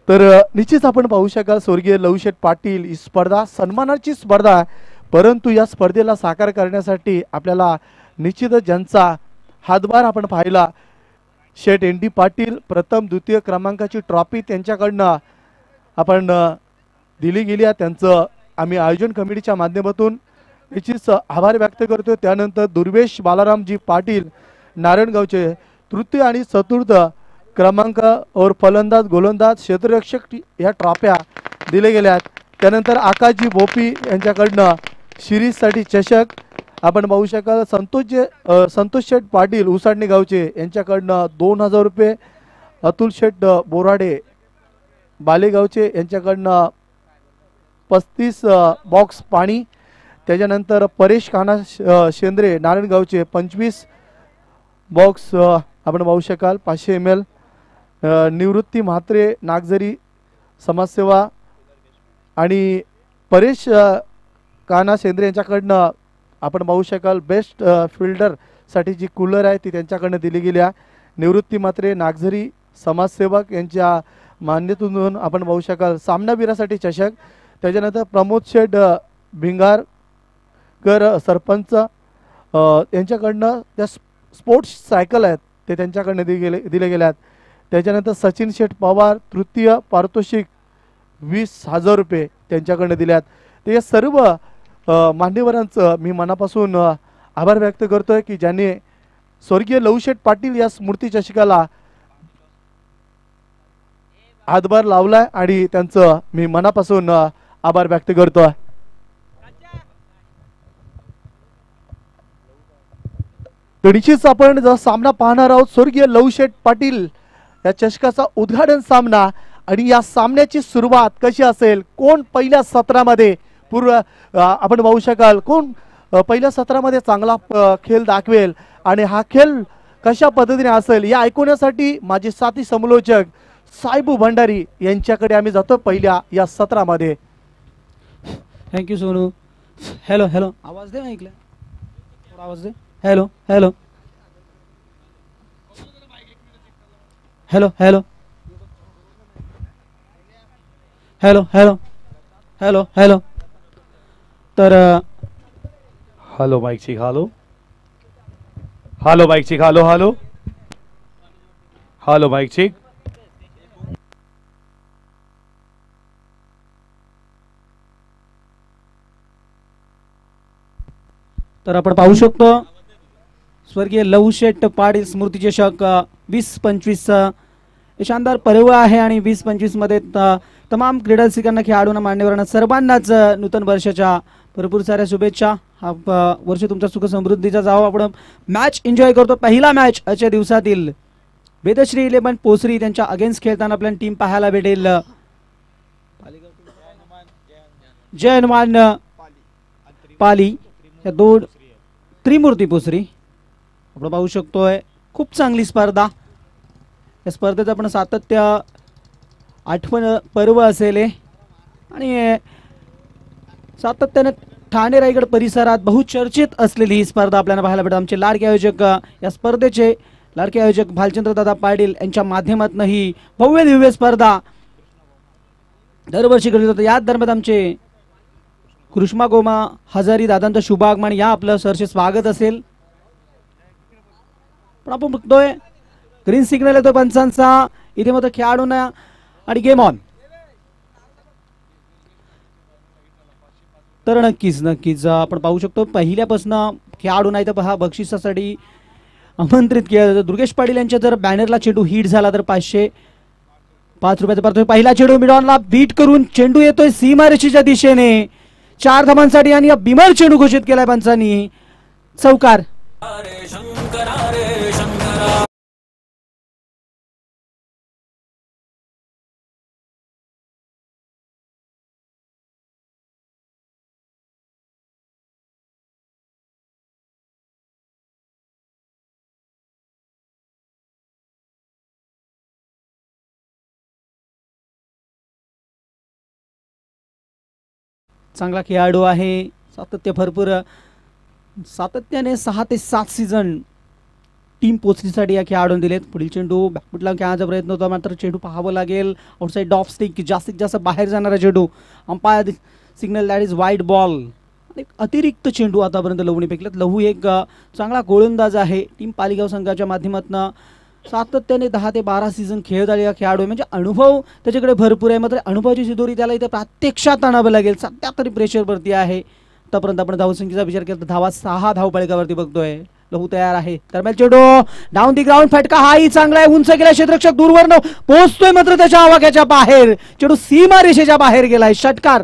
तर निश्चित आपण पाहू शकाल स्वर्गीय लवशेठ पाटील ही स्पर्धा सन्मानाची स्पर्धा आहे, परंतु या स्पर्धेला साकार करण्यासाठी आपल्याला निश्चितच ज्यांचा हातभार आपण पाहिला, शेठ एन डी पाटील प्रथम द्वितीय क्रमांकाची ट्रॉफी त्यांच्याकडनं आपण दिली गेली आहे। त्यांचं आम्ही आयोजन कमिटीच्या माध्यमातून निश्चित आभार व्यक्त करतो। त्यानंतर दुर्वेश बालारामजी पाटील नारायणगावचे तृतीय आणि चतुर्थ क्रमांक और फलंदाज गोलंदाज क्षेत्ररक्षक या ट्रॉफ्या दिले गेल्या आहेत। त्यानंतर आकाशजी बोपी यांच्याकडनं शिरीजसाठी चषक आपण पाहू शकाल। संतोष शेठ पाटील उसाडणे गावचे यांच्याकडनं 2000 रुपये, अतुल शेठ बोराडे बालेगावचे यांच्याकडनं 35 बॉक्स पाणी, त्याच्यानंतर परेश कान्हा शेंद्रे नारायणगावचे 25 बॉक्स आपण पाहू शकाल 500 ml, निवृत्ती म्हात्रे नागझरी समाजसेवा आणि परेश कान्हा शेंद्रे यांच्याकडनं आपण पाहू शकाल बेस्ट फिल्डर साठी जी कूलर आहे ती त्यांच्याकडनं दिली गेली आहे। निवृत्ती म्हात्रे नागझरी समाजसेवक यांच्या मान्यतेतून आपण पाहू शकाल सामनावीरासाठी चषक। त्याच्यानंतर प्रमोद शेठ भिंगारकर सरपंच यांच्याकडनं त्या स्पोर्ट्स सायकल आहेत ते त्यांच्याकडनं दिले गेले आहेत। त्याच्यानंतर सचिन शेठ पवार तृतीय पारितोषिक 20,000 रुपये त्यांच्याकडनं दिले आहेत। ते या सर्व मान्यवरांचं मी मनापासून आभार व्यक्त करतोय की ज्यांनी स्वर्गीय लवशेठ पाटील या स्मृती चषकाला हातभार लावलाय आणि त्यांचं मी मनापासून आभार व्यक्त करतोय। निश्चितच आपण जो सामना पाहणार आहोत स्वर्गीय लवशेठ पाटील या चषकाचा उद्घाटन सामना, आणि या सामन्याची सुरुवात कशी असेल, कोण पहिल्या सत्रामध्ये आपण पाहू शकाल कोण पहिल्या सत्रामध्ये चांगला खेळ दाखवेल आणि हा खेळ कशा पद्धतीने असेल या ऐकण्यासाठी माझे साथी समलोचक साहेबू भंडारी यांच्याकडे आम्ही जातो पहिल्या या सत्रामध्ये। थँक्यू सोनू। हॅलो हॅलो आवाज दे, ऐकलं थोडा आवाज दे। Hello hello hello hello hello hello hello hello तर hello mike check, hello hello mike check, hello hello hello mike check. तर आपण पाहू शकतो स्वर्गीय लवशेठ पाटील स्मृती चषक 20-25 हे शानदार पर्व आहे आणि 20-25 मध्ये तमाम क्रीडा रसिकांना, खेळाडूंना, मान्यवरांना सर्वांनाच नूतन वर्षाच्या भरपूर साऱ्या शुभेच्छा। हा वर्ष तुमचा सुख समृद्धीचा जावो। आपण मॅच एन्जॉय करतो। पहिला मॅच आजच्या दिवसातील वेदश्री 11 पोसरी त्यांच्या अगेन्स्ट खेळताना आपल्याला टीम पाहायला भेटेल जय हनुमान पाली या दोन त्रिमूर्ती पोसरी। आपण पाहू शकतोय खूप चांगली स्पर्धा। या स्पर्धेचं आपण सातत्य आठवण पर्व असेल आणि सातत्याने ठाणे रायगड परिसरात बहुचर्चित असलेली ही स्पर्धा आपल्याला पाहायला भेटते। आमचे लाडके आयोजक या स्पर्धेचे लाडके आयोजक भालचंद्र दादा पाटील यांच्या माध्यमातून ही भव्य दिव्य स्पर्धा दरवर्षी करत होतो। याच दरम्यान आमचे कृष्मा गोमा हजारी दादांचं शुभागमन या आपलं सरसे स्वागत असेल। पण आपण बघतोय ग्रीन सिग्नल येतो पंचांचा, इथे मग खेळाडूंना आणि गेम ऑन। तर नक्कीच आपण पाहू शकतो पहिल्यापासून खेळाडूंना इथं पहा बक्षिसासाठी आमंत्रित केलं। दुर्गेश पाटील यांच्या जर बॅनरला चेंडू हिट झाला तर 505 रुपयाचा पारतोय। पहिला चेंडू मिडॉनला बीट करून चेंडू येतोय सीमारेषेच्या दिशेने 4 धावांसाठी आणि बिमर चेंडू घोषित केलाय पंचांनी। चौकार। चांगला खेळाडू आहे, सातत्य भरपूर, सातत्याने 6 ते 7 सीझन टीम पोचण्यासाठी या खेळाडून दिलेत. पुढील चेंडू बॅकफुट लावून खेळायचा प्रयत्न होता, मात्र चेंडू पाहावं लागेल. आउटसाईड ऑफ स्टिक, जास्तीत जास्त बाहेर जाणारा चेंडू. Umpire signal that is wide ball. एक अतिरिक्त चेंडू आतापर्यंत लहूने फेकलेत. लहू एक चांगला गोलंदाज आहे. टीम पालिगाव संघाच्या माध्यमातून सातत्याने 10 ते 12 सीझन खेळत आलेला खेळाडू आहे, म्हणजे अनुभव त्याच्याकडे भरपूर आहे. मात्र अनुभवाची शिदोरी त्याला इथे प्रत्यक्षात आणावं लागेल. सध्या तरी प्रेशरवरती आहे. आतापर्यंत आपण धावसंख्येचा विचार केला तर धावा 6 धावपळकावरती बघतोय. लहू तयार आहे. दरम्यान चेंडू डाऊन दी ग्राउंड, फटका हाही चांगला आहे. उंच गेला, क्षेत्ररक्षक दूरवर पोहोचतोय, मात्र त्याच्या आवाक्याच्या बाहेर. चेंडू सीमा रेषेच्या बाहेर गेलाय. षटकार.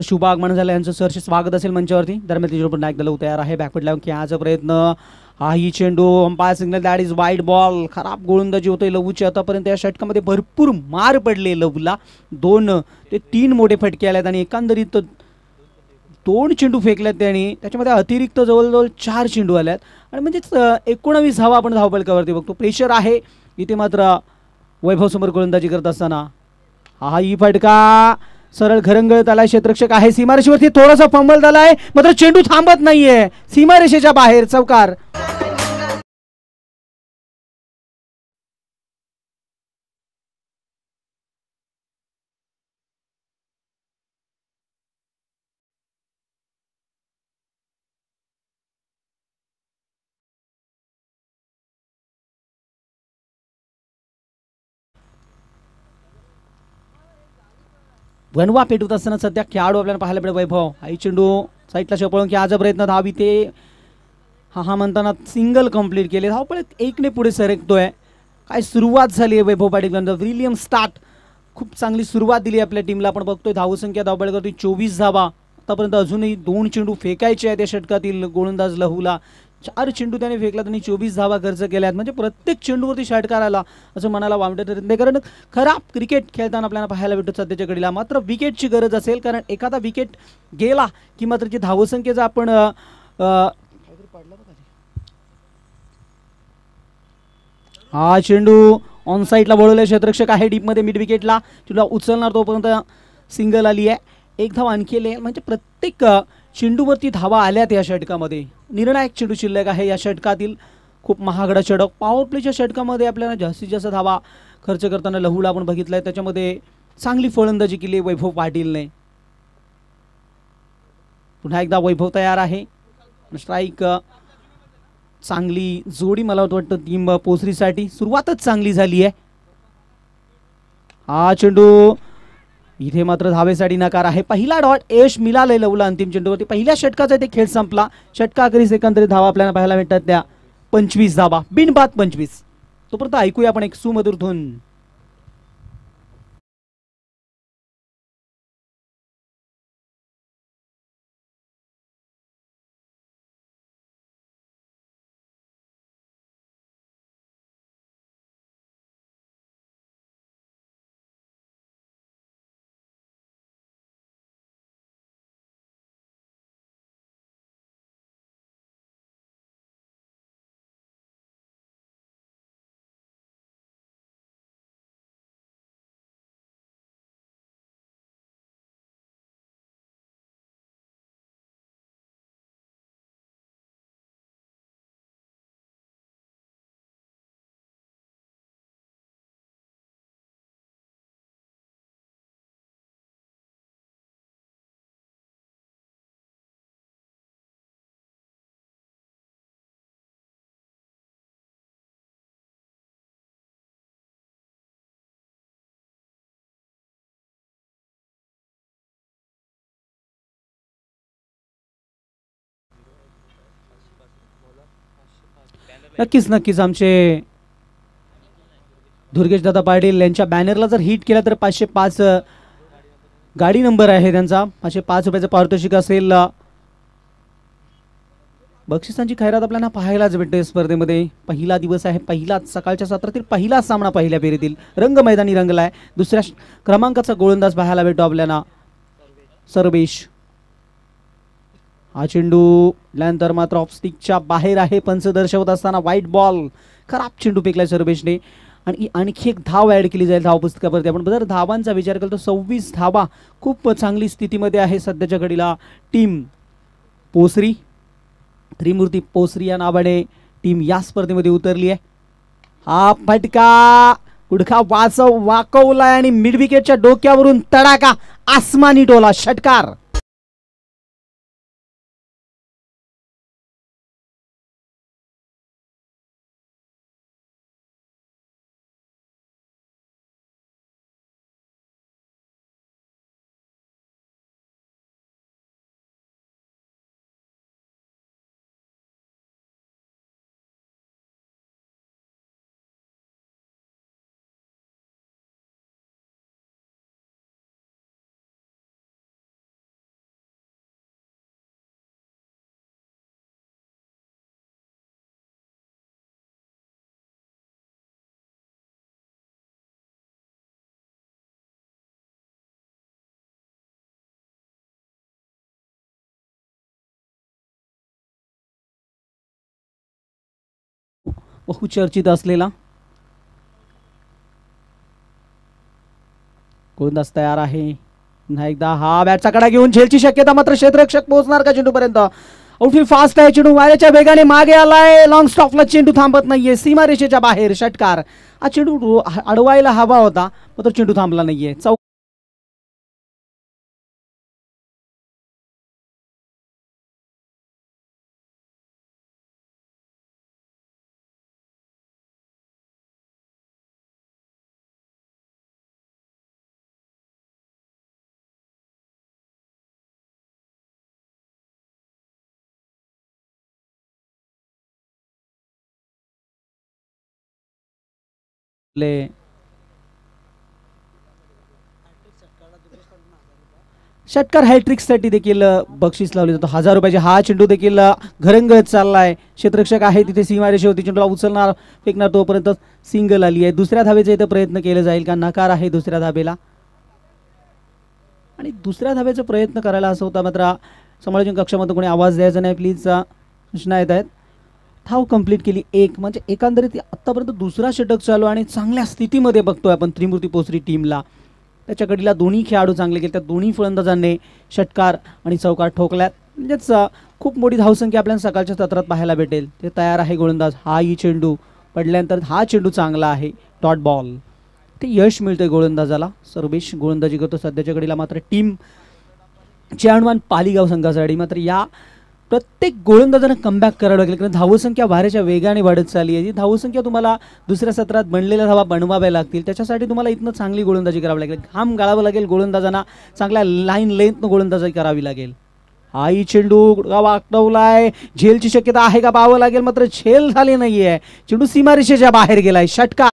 शुभ आगमन झालं, यांचं सरचे स्वागत असेल मंचावरती. दरम्यान तिच्या पुन्हा एकदा लहू तयार आहे. बॅकफुट लावून खेळायचा प्रयत्न. हाही चेंडू, umpire signal that is wide ball. खराब गोलंदाजी होतोय लहूची आतापर्यंत. या षटकामध्ये भरपूर मार पडले लहूला. 2 ते 3 मोठे फटके आलेत आणि एकंदरीत 2 चेंडू फेकल्यात त्यांनी. त्याच्यामध्ये अतिरिक्त जवळजवळ 4 चेंडू आल्यात आणि म्हणजेच 19 धावा आपण धावपळकावरती बघतो. प्रेशर आहे इथे. मात्र वैभव समोर गोलंदाजी करत असताना हाही फटका सरळ घरंगळत आलाय. क्षेत्ररक्षक आहे सीमारेषेवरती, थोडासा फंबल झालाय, मात्र चेंडू थांबत नाहीये. सीमारेषेच्या बाहेर. चौकार. वनवा पेटवत असताना सध्या खेळाडू आपल्याला पाहायला मिळेल. वैभव हाही चेंडू साईडला शपळून खेळायचा प्रयत्न. धावी ते हा म्हणताना सिंगल कंप्लीट केले. धावपळ 1ने पुढे सरकतोय. काय सुरुवात झाली आहे वैभव पाटील. विलियम स्टार्ट खूप चांगली सुरुवात दिली आपल्या टीमला. आपण बघतोय धावसंख्या धावपळकावरती 24 धावा. आतापर्यंत अजूनही 2 चेंडू फेकायचे आहेत या षटकातील गोलंदाज लहूला. 4 चेंडू त्याने फेकला, त्यांनी 24 धावा खर्च केल्यात. म्हणजे प्रत्येक चेंडूवरती षटकार आला असं मनाला वाटत नाही, कारण खराब क्रिकेट खेळताना आपल्याला पाहायला भेटतो सध्याच्या घडीला. मात्र विकेटची गरज असेल, कारण एखादा विकेट गेला की मात्र जी धावसंख्येचा आपण हा चेंडू ऑन साईडला वळवलाय. क्षेत्ररक्षक आहे डीपमध्ये मिड विकेटला. चेंडू उचलणार तोपर्यंत सिंगल आली आहे. 1 धाव आणखी आली आहे. म्हणजे प्रत्येक चेंडूवरती धावा आल्यात या षटकामध्ये. निर्णायक चेंडू शिल्लक आहे या षटकातील. खूप महागडा षटक. पॉवर प्लेच्या षटकामध्ये आपल्याला जास्तीत जास्त धावा खर्च करताना लहूला आपण बघितलंय. त्याच्यामध्ये चांगली फलंदाजी केली वैभव पाटीलने. पुन्हा एकदा वैभव तयार आहे. स्ट्राईक चांगली जोडी मला वाटतं टीम पोसरीसाठी. सुरुवातच चांगली झाली आहे. हा चेंडू इथे मात्र धावेसाठी नकार आहे. पहिला डॉट यश मिळालंय लवला अंतिम चेंडूवरती. पहिल्या षटकाचा ते खेळ संपला. षटकाखेरीस एकंदरीत धावा आपल्याला पाहायला भेटतात त्या 25 धावा, बिनबाद 25. तोपर्यंत ऐकूया आपण एक सुमधुर धून. नक्कीच आमचे दुर्गेश दादा पाटील यांच्या बॅनरला जर हिट केला तर 505 गाडी नंबर आहे त्यांचा. 505 रुपयाचं पारितोषिक असेल. बक्षिसांची खैरात आपल्याला पाहायलाच भेटते स्पर्धेमध्ये. पहिला दिवस आहे, पहिलाच सकाळच्या सत्रातील पहिलाच सामना पहिल्या फेरीतील रंग मैदानी रंगलाय. दुसऱ्या क्रमांकाचा गोलंदाज पाहायला भेटतो आपल्याला सर्वेश. हा चेंडू त्यानंतर मात्र ऑफस्टिकच्या बाहेर आहे. पंच दर्शवत असताना व्हाईट बॉल. खराब चेंडू फेकलाय सर्वेशने आणि आणखी एक धाव ऍड केली जाईल धाव पुस्तकावरती. आपण जर धावांचा विचार केला तर 26 धावा. खूप चांगली स्थितीमध्ये आहे सध्याच्या घडीला टीम पोसरी. त्रिमूर्ती पोसरी या नावाने टीम या स्पर्धेमध्ये उतरली आहे. हा फटका गुडखा वाकवलाय आणि मिड विकेटच्या डोक्यावरून तडाखा आसमानी टोला षटकार. बहुचर्चित असलेला गोलंदाज तयार आहे. पुन्हा एकदा हा बॅटचा कडा घेऊन झेलची शक्यता मात्र क्षेत्ररक्षक पोहोचणार का चेंडू पर्यंत. आउटफील्ड फास्ट आहे. चेंडू वाऱ्याच्या वेगाने मागे आलाय. लॉंग स्टॉपला चेंडू थांबत नाहीये. सीमारेषेच्या बाहेर षटकार. हा चेंडू अडवायला हवा होता मात्र चेंडू थांबला नाहीये. षटकार हॅट्रिक साठी देखील बक्षीस लावले जातो 1000 रुपयाचे. हा चेंडू देखील घरंगत चाललाय. क्षेत्ररक्षक आहे तिथे सीमारेषेवरती चेंडूला उचलणार फेकणार तोपर्यंत सिंगल आली आहे. दुसऱ्या धावेचा इथे प्रयत्न केला जाईल का. नकार आहे दुसऱ्या धावेला आणि दुसऱ्या धावेचा प्रयत्न करायला असं होता मात्र समालोचन कक्षामध्ये कोणी आवाज द्यायचा नाही प्लीज सूचना येत आहेत. धाव कंप्लीट केली एक. म्हणजे एकंदरीत आतापर्यंत दुसरा षटक चालू आणि चांगल्या स्थितीमध्ये बघतोय आपण त्रिमूर्ती पोसरी टीमला. त्याच्या कडीला दोन्ही खेळाडू चांगले गेले. त्या दोन्ही फलंदाजांनी षटकार आणि चौकार ठोकल्यात. म्हणजेच खूप मोठी धावसंख्या आपल्याला सकाळच्या सत्रात पाहायला भेटेल. ते तयार आहे गोलंदाज. हा ही चेंडू पडल्यानंतर हा चेंडू चांगला आहे. Dot ball. ते यश मिळतंय गोलंदाजाला. सर्वेश गोलंदाजी करतो सध्याच्या घडीला. मात्र टीम चेअरमन पालीगाव संघासाठी मात्र या प्रत्येक गोलंदाजांना कमबॅक करावं लागेल कारण धावसंख्या वाऱ्याच्या वेगाने वाढत चालली आहे. जी धावसंख्या तुम्हाला दुसऱ्या सत्रात बनलेल्या धावा बनवाव्या लागतील त्याच्यासाठी तुम्हाला इथनं चांगली गोलंदाजी करावी लागेल. घाम गाळावं लागेल गोलंदाजांना. चांगल्या लाईन लेंथनं गोलंदाजी करावी लागेल. हाही चेंडू वाकवलाय. झेलची शक्यता आहे का पाहावं लागेल मात्र झेल झाली नाहीये. चेंडू सीमारेषेच्या बाहेर गेलाय. षटकार.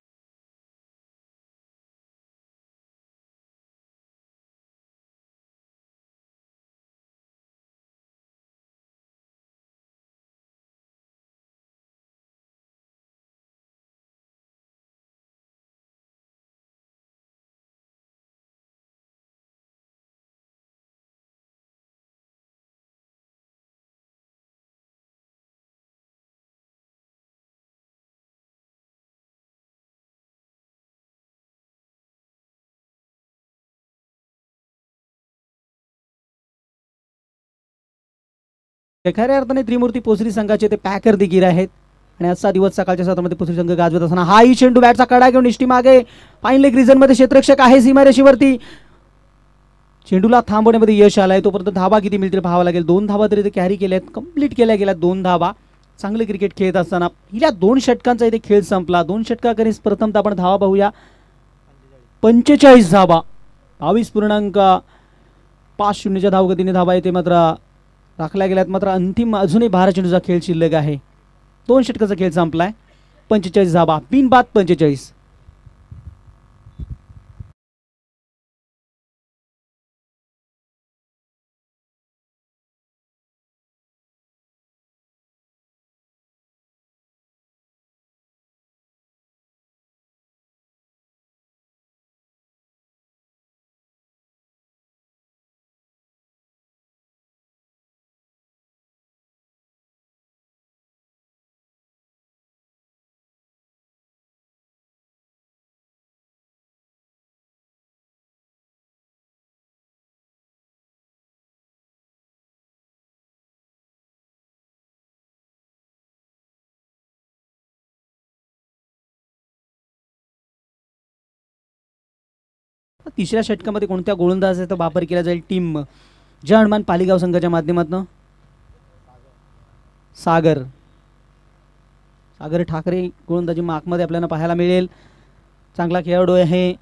खऱ्या अर्थाने त्रिमूर्ती पोसरी संघाचे ते पॅकर देखील आहेत आणि आजचा दिवस सकाळच्या सत्रामध्ये पोसरी संघ गाजवत असताना हाही चेंडू बॅटचा कडा घेऊन निष्ठी मागे. फाईन लेग रिझन मध्ये क्षेत्ररक्षक आहे सीमारेषेवरती. चेंडूला थांबवण्यामध्ये यश आलाय. तोपर्यंत धावा किती मिळतील पाहावं लागेल. 2 धावा तरी ते कॅरी केल्यात. कंप्लीट केल्या गेल्या 2 धावा. चांगले क्रिकेट खेळत असताना हिला 2 षटकांचा इथे खेळ संपला. 2 षटकाखेरीज प्रथमतः आपण धावा पाहूया. 45 धावा. 22.50च्या धावगतीने धावा येते मात्र राखल्या गेल्यात. मात्र अंतिम अजूनही 12 चेंडूचा खेळ शिल्लक आहे. 2 षटकाचा खेळ संपलाय. 45 धावा, बिनबाद 45. तिसऱ्या षटकामध्ये कोणत्या गोलंदाजाचा वापर केला जाईल टीम जय हनुमान पालीगाव संघाच्या माध्यमातून? सागर ठाकरे गोलंदाजी मार्कमध्ये आपल्याला पाहायला मिळेल. चांगला खेळाडू आहे,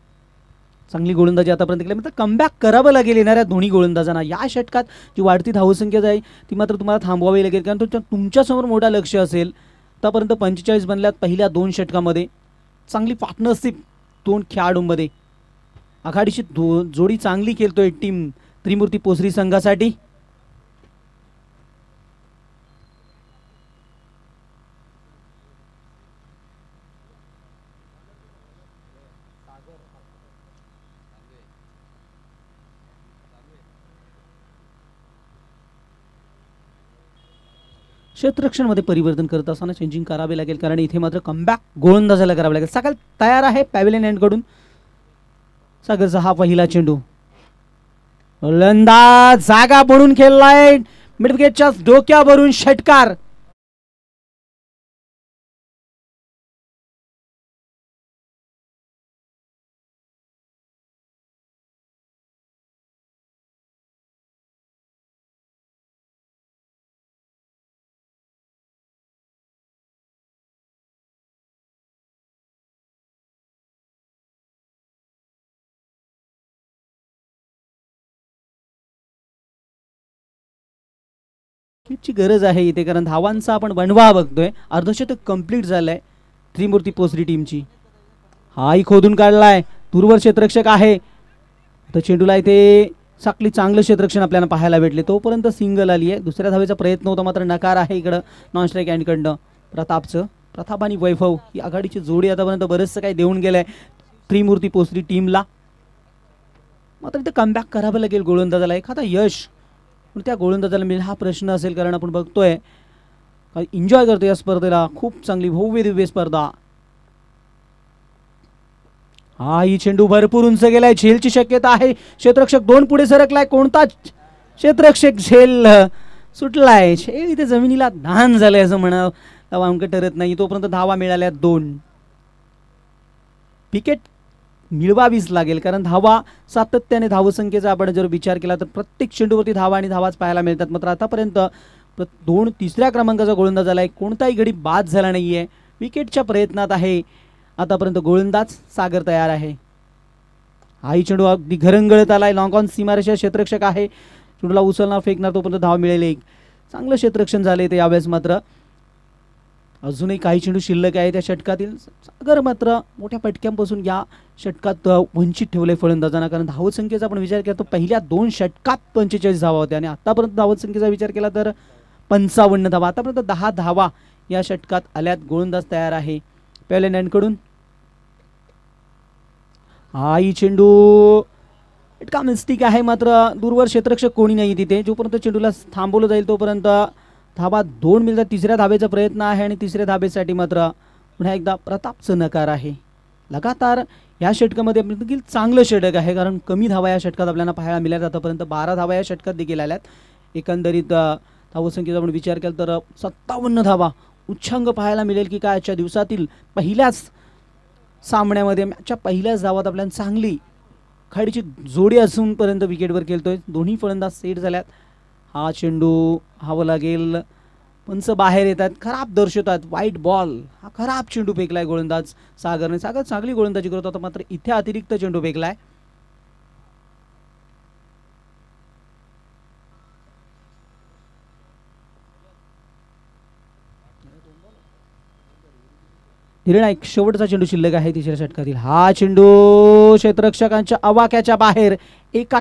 चांगली गोलंदाजी आतापर्यंत केली. मात्र कमबॅक करावं लागेल येणाऱ्या दोन्ही गोलंदाजांना. या षटकात जी वाढती धावसंख्या आहे ती मात्र तुम्हाला थांबवावी लागेल, कारण तुमच्यासमोर मोठा लक्ष असेल. आतापर्यंत 45 बनल्यात पहिल्या 2 षटकामध्ये. चांगली पार्टनरशिप 2 खेळाडूंमध्ये. आघाडीची जोडी चांगली खेळतोय टीम त्रिमूर्ती पोसरी संघासाठी. क्षेत्ररक्षण मध्ये परिवर्तन करत असताना चेंजिंग करावे लागेल, कारण इथे मात्र कमबॅक गोलंदाजाला करावे लागेल. सकाळ तयार आहे पॅव्हिलियन एंड कडून. सागरचा हा पहिला चेंडू. गोलंदाज जागा बनून खेळलाय, मिडविकेटच्या डोक्यावरून षटकार. ची गरज आहे इथे, कारण धावांचा आपण बनवा बघतोय. अर्धशतक कंप्लीट झालंय त्रिमूर्ती पोसरी टीमची. हाही खोदून काढलाय, दूरवर क्षेत्ररक्षक आहे. तर चेंडूला इथे चांगली चांगलं क्षेत्ररक्षण आपल्याला पाहायला भेटले. तोपर्यंत सिंगल आली आहे. दुसऱ्या धावेचा प्रयत्न होता, मात्र नकार आहे इकडं नॉन स्ट्राईक हँडकडनं प्रताप आणि वैभव ही आघाडीची जोडी आतापर्यंत बरेचसं काही देऊन गेलंय त्रिमूर्ती पोसरी टीमला. मात्र इथे कमबॅक करावं लागेल गोलंदाजाला, एखादा यश त्या गोलंदाजाला मिळेल हा प्रश्न असेल, कारण आपण बघतोय एन्जॉय करतो या स्पर्धेला. खूप चांगली भव्य दिव्य स्पर्धा. हा ही चेंडू भरपूर उंच गेलाय, झेलची शक्यता आहे. क्षेत्ररक्षक 2 पुढे सरकलाय. कोणता क्षेत्ररक्षक झेल सुटलाय. झेल इथे जमिनीला दान झालंय असं म्हणावं अंक ठरत नाही. तोपर्यंत धावा मिळाल्या 2. विकेट मिळवावीच लागेल, कारण धावा सातत्याने धावसंख्येचा आपण जर विचार केला तर प्रत्येक चेंडूवरती धावा आणि धावाच पाहायला मिळतात. मात्र आतापर्यंत 3ऱ्या क्रमांकाचा गोलंदाज आलाय, कोणताही गडी बाद झाला नाहीये. विकेटच्या प्रयत्नात आहे आतापर्यंत गोलंदाज. सागर तयार आहे. हाही चेंडू अगदी घरंगळत आलाय. लॉंग ऑन सीमारेषा क्षेत्ररक्षक आहे, चेंडूला उचलणार फेकणार, तोपर्यंत धाव मिळेल 1. चांगलं क्षेत्ररक्षण झाले ते यावेळेस. मात्र अजूनही काही चेंडू शिल्लक आहे त्या षटकातील. सागर मात्र मोठ्या पटक्यांपासून या षटकात वंचित ठेवले फलंदाजांना, कारण धावसंख्येचा आपण विचार केला तर पहिल्या 2 षटकात 45 धावा होत्या आणि आतापर्यंत धावसंख्येचा विचार केला तर 55 धावा. आतापर्यंत 10 धावा या षटकात आल्यात. गोलंदाज तयार आहे पॅव्हिलियन हा ही चेंडू इतका मिस्टेक आहे, मात्र दूरवर क्षेत्ररक्षक कोणी नाही तिथे. जोपर्यंत चेंडूला थांबवलं जाईल तोपर्यंत धावा 2 मिळतात. 3ऱ्या धावेचा प्रयत्न आहे आणि 3ऱ्या धावेसाठी मात्र पुन्हा एकदा प्रतापचं नकार आहे. लगातार या षटकामध्ये देखील चांगलं षटक आहे, कारण कमी धावा या षटकात आपल्याला पाहायला मिळाल्या. आतापर्यंत 12 धावा या षटकात देखील आल्यात. एकंदरीत धावसंख्येचा आपण विचार केला तर 57 धावा उच्चांक पाहायला मिळेल की काय आजच्या दिवसातील पहिल्याच सामन्यामध्ये. मॅचच्या पहिल्याच धावात आपल्याला चांगली खाडीची जोडी असूनपर्यंत विकेटवर खेळतोय. दोन्ही फलंदाज सेट झाल्यात. हा चेंडू हवा लागेल, पंच बाहेर येतात, खराब दर्शवतात. वाईट बॉल. हा खराब चेंडू फेकलाय गोलंदाज सागरने. सागर चांगली गोलंदाजी करत होता, मात्र इथे अतिरिक्त चेंडू फेकलाय. निर्णायक शेवटचा चेंडू शिल्लक आहे तिसऱ्या षटकातील. हा चेंडू क्षेत्ररक्षकांच्या आवाक्याच्या बाहेर एका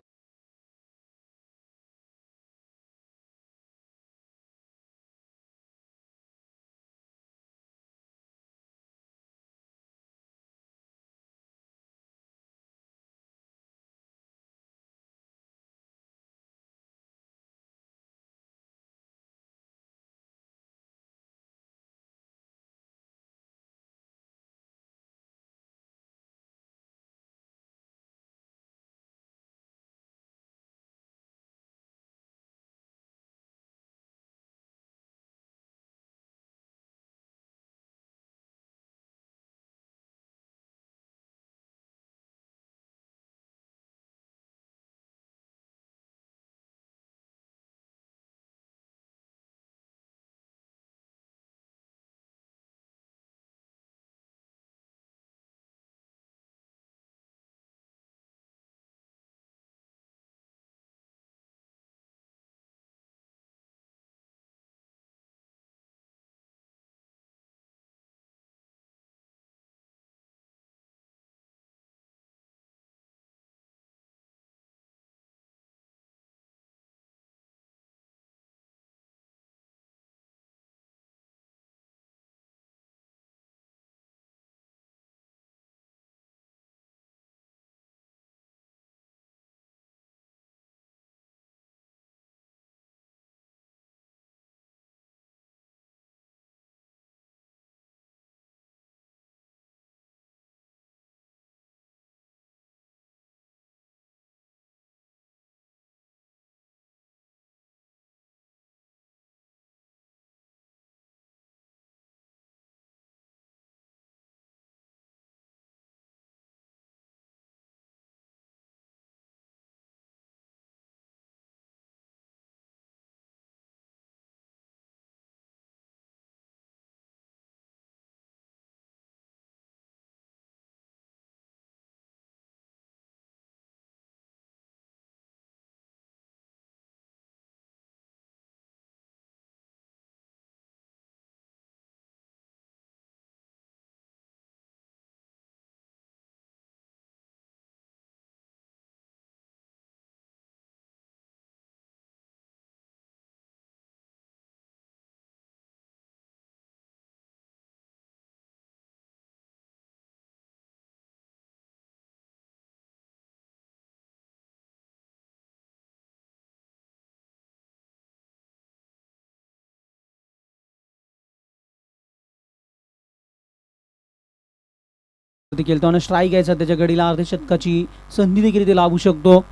केलतो स्ट्राईक आहे सध्याच्या घडीला. अर्धशतकाची संधी देखील ते लाभू शकतो.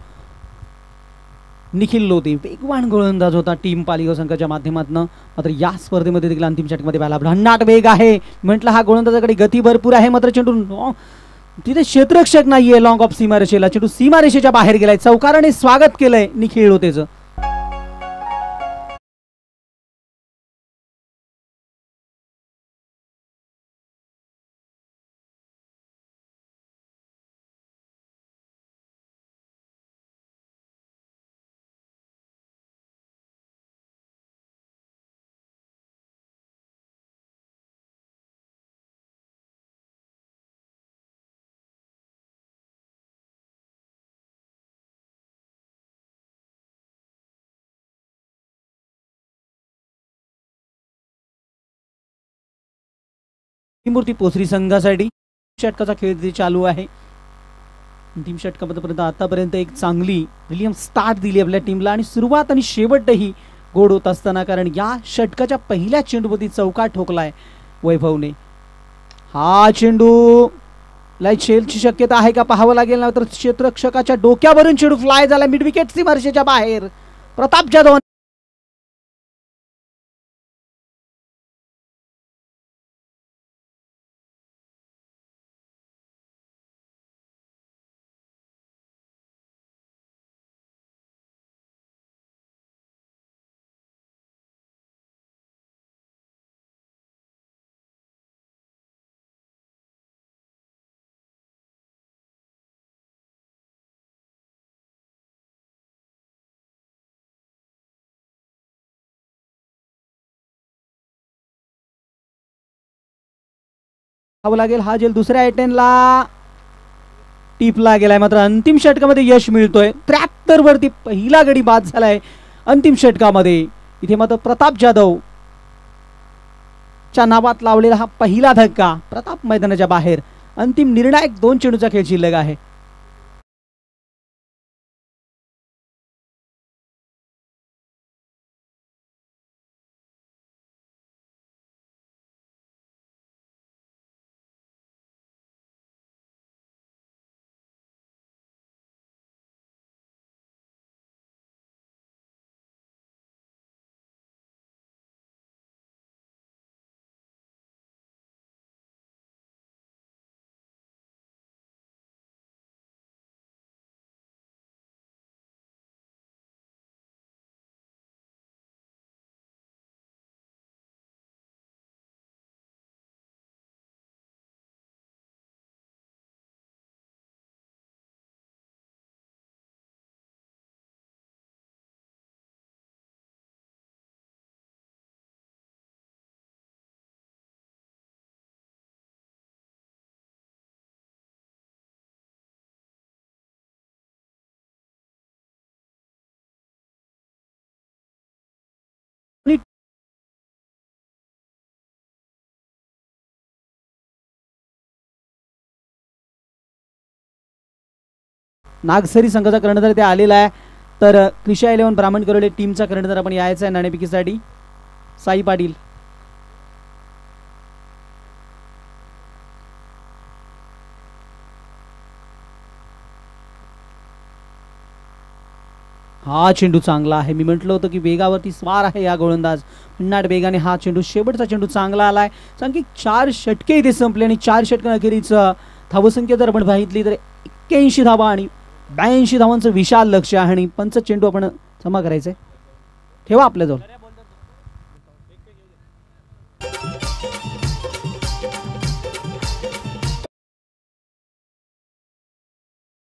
निखिल लोधी वेगवान गोलंदाज होता टीम पालिका संघाच्या माध्यमातून. मात्र या स्पर्धेमध्ये देखील अंतिम षटकामध्ये पाहायला भन्नाट वेग आहे. म्हटलं हा गोलंदाजाकडे गती भरपूर आहे. मात्र चेंडू तिथे क्षेत्ररक्षक नाहीये. लॉंग ऑफ सीमारेषेला चेंडू सीमारेषेच्या बाहेर गेलाय. चौकाराने स्वागत केलंय निखिल लोधेचं. मूर्ती पोसरी संघासाठी षटकाचा खेळ तिथे चालू आहे. अंतिम षटकापर्यंत आतापर्यंत एक चांगली विलियम स्टार्ट दिली आपल्या टीमला आणि सुरुवात आणि शेवटही गोड होत असताना, कारण या षटकाच्या पहिल्या चेंडूवरती चौकार ठोकलाय वैभवने. हा चेंडू लाईट शक्यता आहे का पाहावं लागेल. ना तर क्षेत्ररक्षकाच्या डोक्यावरून चेंडू फ्लाय झाला मिड विकेट सीमारेषेच्या बाहेर. प्रताप जाधव धाव लागेल. हा झेल दुसऱ्या अटेनला टिपला गेलाय, मात्र अंतिम षटकामध्ये यश मिळतोय. 73 वरती पहिला गडी बाद झालाय अंतिम षटकामध्ये. इथे मात्र प्रताप जाधव च्या नावात लावलेला हा पहिला धक्का. प्रताप मैदानाच्या बाहेर. अंतिम निर्णायक 2 चेंडूचा खेळ शिल्लक आहे. नागसरी संघाचा कर्णधार ते आलेला आहे. तर क्रिशा 11 ब्राह्मण करोडे टीमचा कर्णधार आपण यायचा आहे नाणेफेकीसाठी. साई पाटील. हा चेंडू चांगला आहे. मी म्हटलं होतं की वेगावरती स्वार आहे या गोलंदाज. पुन्हा वेगाने हा चेंडू, शेवटचा चेंडू चांगला आलाय. सांगिक 4 षटके इथे संपले आणि 4 षटकांअखेरीच धावसंख्या जर आपण पाहितली तर 81 धावा आणि 82 धावांचं विशाल लक्ष आहे. आणि 5 चेंडू आपण जमा करायचे. ठेवा आपल्याजवळ.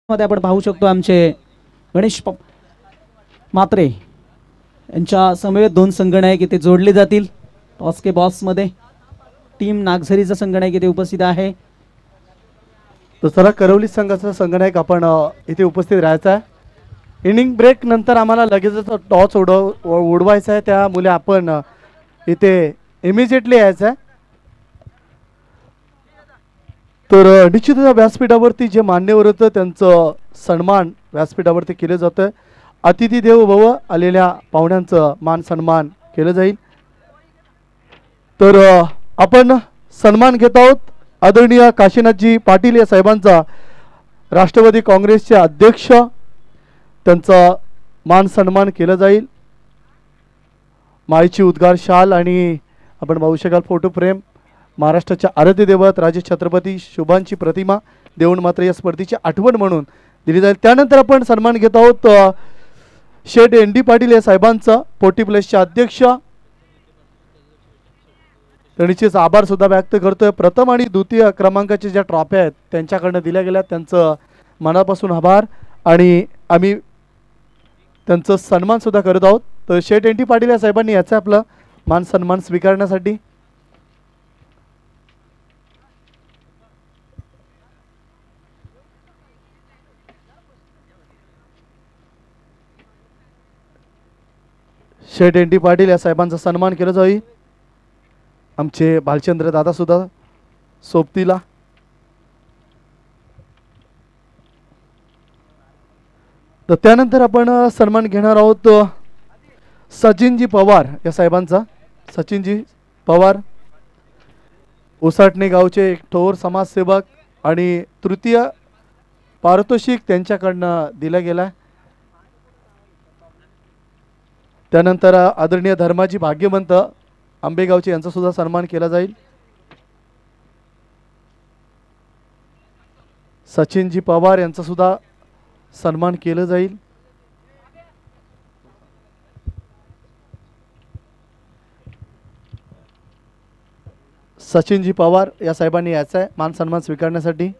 मध्ये आपण पाहू शकतो आमचे गणेश मात्रे यांच्या समवेत 2 संघनायक इथे जोडले जातील. टॉस के बॉक्स मध्ये टीम नागझरीचा संघनायक इथे उपस्थित आहे. दुसरा करवली संघाचा संघनायक आपण इथे उपस्थित राहायचा आहे. इनिंग ब्रेक नंतर आम्हाला लगेचच टॉस उडवायचा आहे. त्यामुळे आपण इथे इमिजिएटली यायचं आहे. तर निश्चितच व्यासपीठावरती जे मान्यवर होतं त्यांचं सन्मान व्यासपीठावरती केलं जातं. अतिथी देवो भव, आलेल्या पाहुण्यांचं मान सन्मान केलं जाईल. तर आपण सन्मान घेत आहोत आदरणीय काशीनाथजी पाटील या साहेबांचा. राष्ट्रवादी काँग्रेसचे अध्यक्ष, त्यांचा मान सन्मान केलं जाईल. माईची उद्गार शाल आणि आपण पाहू शकाल फोटो फ्रेम. महाराष्ट्राच्या आराध्य दैवत राजे छत्रपती शुभांची प्रतिमा देऊन मात्र या स्पर्धेची आठवण म्हणून दिली जाईल. त्यानंतर आपण सन्मान घेत आहोत शेठ ND पाटील या साहेबांचा, 40 प्लसचे अध्यक्ष. त्यांचेच आभार सुद्धा व्यक्त करतोय. प्रथम आणि द्वितीय क्रमांकाच्या ज्या ट्रॉफ्या आहेत त्यांच्याकडनं दिल्या गेल्या, त्यांचं मनापासून आभार आणि आम्ही त्यांचं सन्मान सुद्धा करत आहोत. तर शेठ ND पाटील या साहेबांनी याचा आपला मान सन्मान स्वीकारण्यासाठी शेठ ND पाटील या साहेबांचा सन्मान केला जाईल. आमचे भालचंद्र दादा सुद्धा सोबतीला. तर त्यानंतर आपण सन्मान घेणार आहोत सचिनजी पवार या साहेबांचा. सचिनजी पवार उसाटणे गावचे एक थोर समाजसेवक आणि तृतीय पारितोषिक त्यांच्याकडनं दिला गेला. त्यानंतर आदरणीय धर्माजी भाग्यवंत आंबेगावचे यांचा सुद्धा सन्मान केला जाईल. सचिनजी पवार यांचा सुद्धा सन्मान केलं जाईल. सचिनजी पवार या साहेबांनी याचा आहे मान सन्मान स्वीकारण्यासाठी.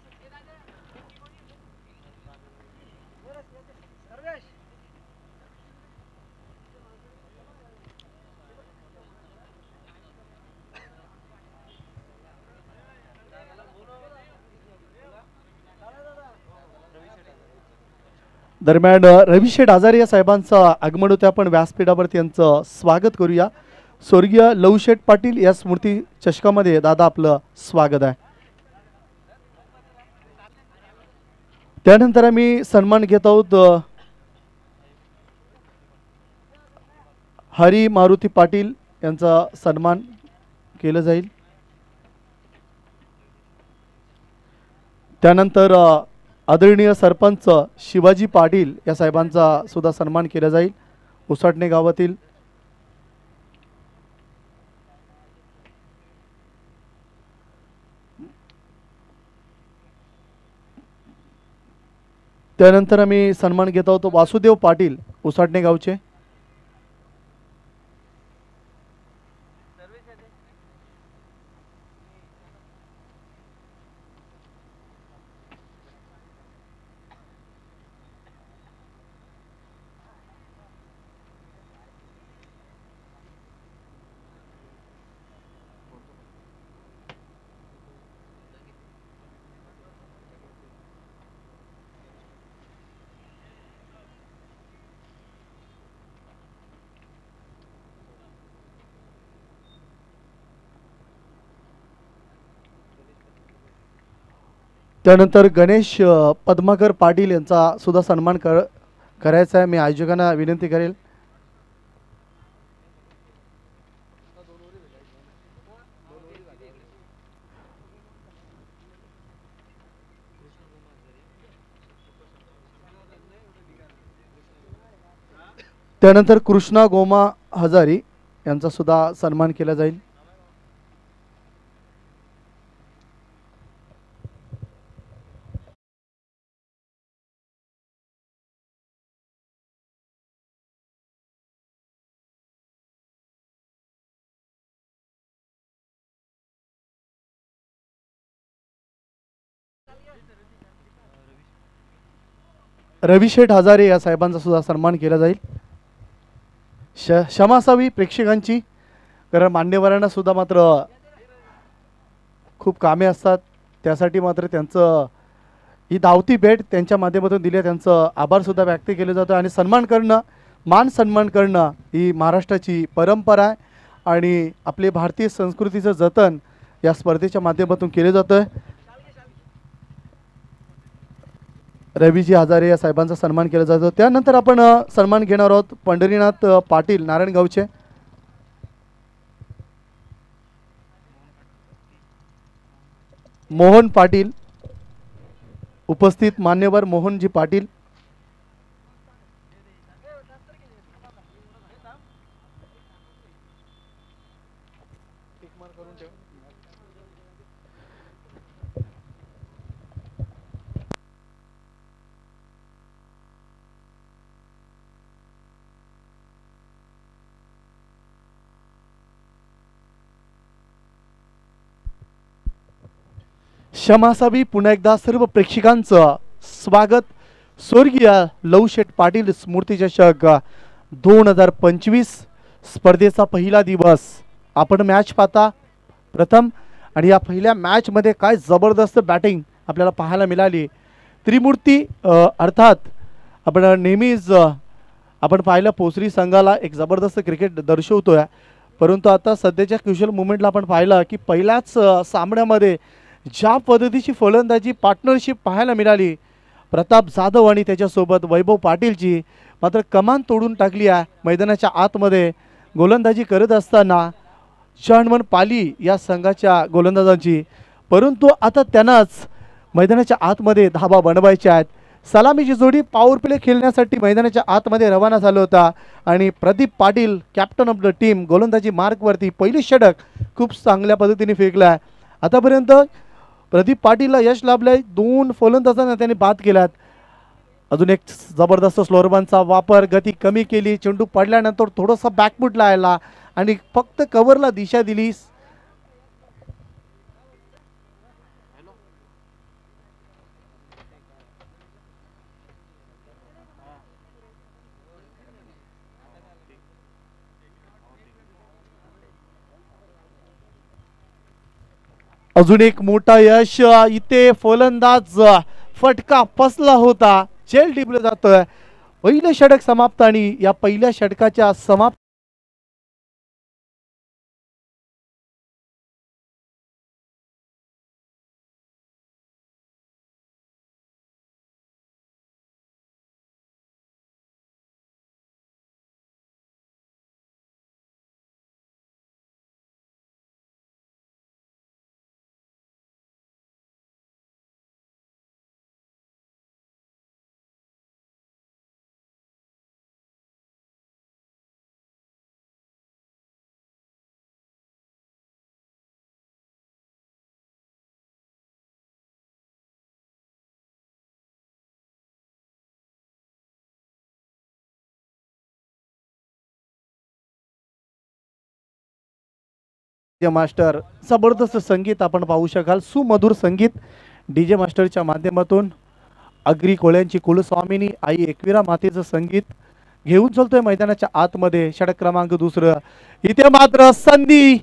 दरम्यान रविशेठ आजारे या साहेबांचं आगमन होते. आपण व्यासपीठावरती यांचं स्वागत करूया. स्वर्गीय लवशेठ पाटील या स्मृती चषकामध्ये दादा आपलं स्वागत आहे. त्यानंतर आम्ही सन्मान घेत आहोत हरी मारुती पाटील यांचा सन्मान केलं जाईल. त्यानंतर आदरणीय सरपंच शिवाजी पाटील या साहेबांचा सुद्धा सन्मान केला जाईल उसाटणे गावातील. त्यानंतर आम्ही सन्मान घेत आहोत वासुदेव पाटील उसाटणे गावचे. त्यानंतर गणेश पद्माकर पाटील यांचा सुद्धा सन्मान करायचा आहे. मी आयोजकांना विनंती करेल. त्यानंतर कृष्णा गोमा हजारी यांचा सुद्धा सन्मान केला जाईल. रविशेठ हजारे या साहेबांचा सुद्धा सन्मान केला जाईल. क्षमा असावी प्रेक्षकांची, कारण मान्यवरांना सुद्धा मात्र खूप कामे असतात. त्यासाठी मात्र त्यांचं ही धावती भेट त्यांच्या माध्यमातून दिली, त्यांचं आभार सुद्धा व्यक्त केले जातं. आणि सन्मान करणं, मान सन्मान करणं ही महाराष्ट्राची परंपरा आहे आणि आपले भारतीय संस्कृतीचं जतन या स्पर्धेच्या माध्यमातून केले जातं. रवीजी हजारे या साहेबांचा सन्मान केला जातो. त्यानंतर आपण सन्मान घेणार आहोत पंढरीनाथ पाटील नारायणगावचे. मोहन पाटील उपस्थित मान्यवर मोहनजी पाटील. क्षमासावी पुन्हा एकदा सर्व प्रेक्षकांचं स्वागत. स्वर्गीय लवशेठ पाटील स्मृती चषक 2025 स्पर्धेचा पहिला दिवस. आपण मॅच पाहता प्रथम, आणि या पहिल्या मॅच मध्ये काय जबरदस्त बॅटिंग आपल्याला पाहायला मिळाली. त्रिमूर्ती अर्थात आपण नेहमीच आपण पाहिलं पोसरी संघाला एक जबरदस्त क्रिकेट दर्शवतोय, परंतु आता सध्याच्या क्रुशियल मुवमेंटला आपण पाहिलं की पहिल्याच सामन्यामध्ये ज्या पद्धतीची फलंदाजी पार्टनरशिप पाहायला मिळाली, प्रताप जाधव आणि त्याच्यासोबत वैभव पाटीलची मात्र कमान तोडून टाकली आहे मैदानाच्या आतमध्ये गोलंदाजी करत असताना शहाणमन पाली या संघाच्या गोलंदाजांची. परंतु आता त्यांनाच मैदानाच्या आतमध्ये धाबा बनवायच्या आहेत. सलामीची जोडी पॉवर प्ले खेळण्यासाठी मैदानाच्या आतमध्ये रवाना झाला होता आणि Pradeep Patil captain of the team गोलंदाजी मार्कवरती पहिली षटक खूप चांगल्या पद्धतीने फेकला आहे. आतापर्यंत प्रदीप पाटीलला यश लाभलंय. 2 फलंदाजांना त्यांनी बाद केल्यात. अजून एक जबरदस्त स्लोअरबनचा वापर, गती कमी केली, चेंडू पडल्यानंतर थोडंसं बॅकफुटला आला आणि फक्त कव्हरला दिशा दिली. अजून एक मोठा यश इथे फलंदाज फटका फसला होता चेल टिपलं जातोय. पहिलं षटक समाप्त आणि या पहिल्या षटकाच्या समाप्त डीजे मास्टर जबरदस्त संगीत आपण पाहू शकाल. सुमधुर संगीत डीजे मास्टरच्या माध्यमातून अग्री कोळ्यांची कुलस्वामिनी आई एकविरा मातेचं संगीत घेऊन चलतोय मैदानाच्या आतमध्ये. षटक क्रमांक दुसरं. इथे मात्र संधी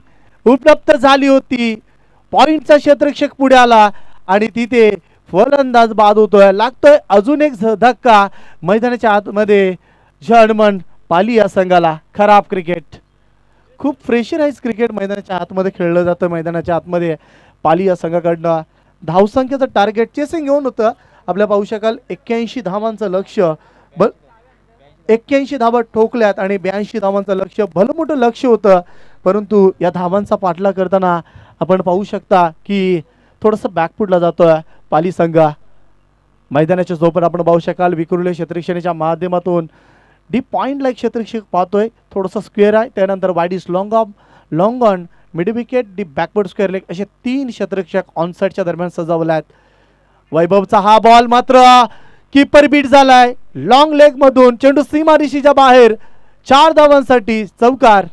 उपलब्ध झाली होती. पॉइंटचा क्षेत्ररक्षक पुढे आला आणि तिथे फलंदाज बाद होतोय. लागतोय अजून एक धक्का मैदानाच्या आतमध्ये. जर्मन पाली या संघाला. खराब क्रिकेट. खूप प्रेशराईज क्रिकेट मैदानाच्या आतमध्ये खेळलं जातं. मैदानाच्या आतमध्ये पाली या संघाकडनं धावसंख्येचं टार्गेट चेसिंग घेऊन होतं. आपल्या पाहू शकाल 81 धावांचं लक्ष. 81 धावा ठोकल्यात आणि 82 धावांचं लक्ष. भलं मोठं लक्ष होतं, परंतु या धावांचा पाठलाग करताना आपण पाहू शकता की थोडंसं बॅकफुटला जातोय पाली संघ. मैदानाच्या झोपत आपण पाहू शकाल विखुरले क्षेत्ररक्षणाच्या माध्यमातून डीप पॉइंटला एक क्षेत्ररक्षक पाहतोय. थोडंसं स्क्वेअर आहे, त्यानंतर वाईडिस long on mid wicket deep backward square leg असे 3 क्षेत्ररक्षक ऑनसाइडच्या दरम्यान सजवले आहेत. वैभवचा हा बॉल मात्र कीपर बीट झालाय. लॉंग लेग मधून चेंडू सीमारेषेच्या बाहेर. 4 धावांसाठी चौकार.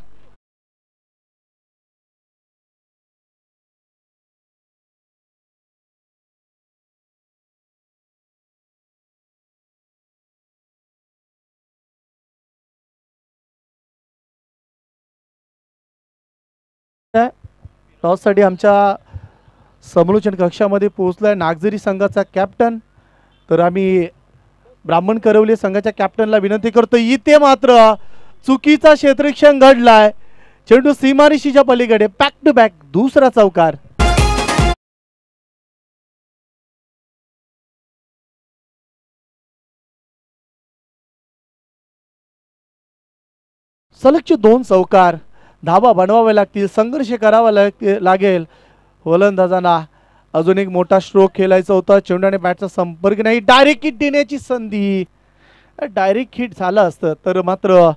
टॉससाठी आमच्या समालोचन कक्षामध्ये पोहोचलाय नागझरी संघाचा कॅप्टन. तर आम्ही ब्राह्मण करवली संघाच्या कॅप्टनला विनंती करतो. इथे मात्र चुकीचा क्षेत्ररक्षण घडलाय. चेंडू सीमारेषेच्या पलीकडे. बॅक टू बॅक दुसरा चौकार. सलगचे 2 चौकार. धावा बनवावे लागतील. संघर्ष करावा लागेल गोलंदाजांना. अजून एक मोठा स्ट्रोक खेळायचा होता. चेंडूने बॅटचा संपर्क नाही. डायरेक्ट हिट देण्याची संधी. डायरेक्ट हिट झालं असतं तर मात्र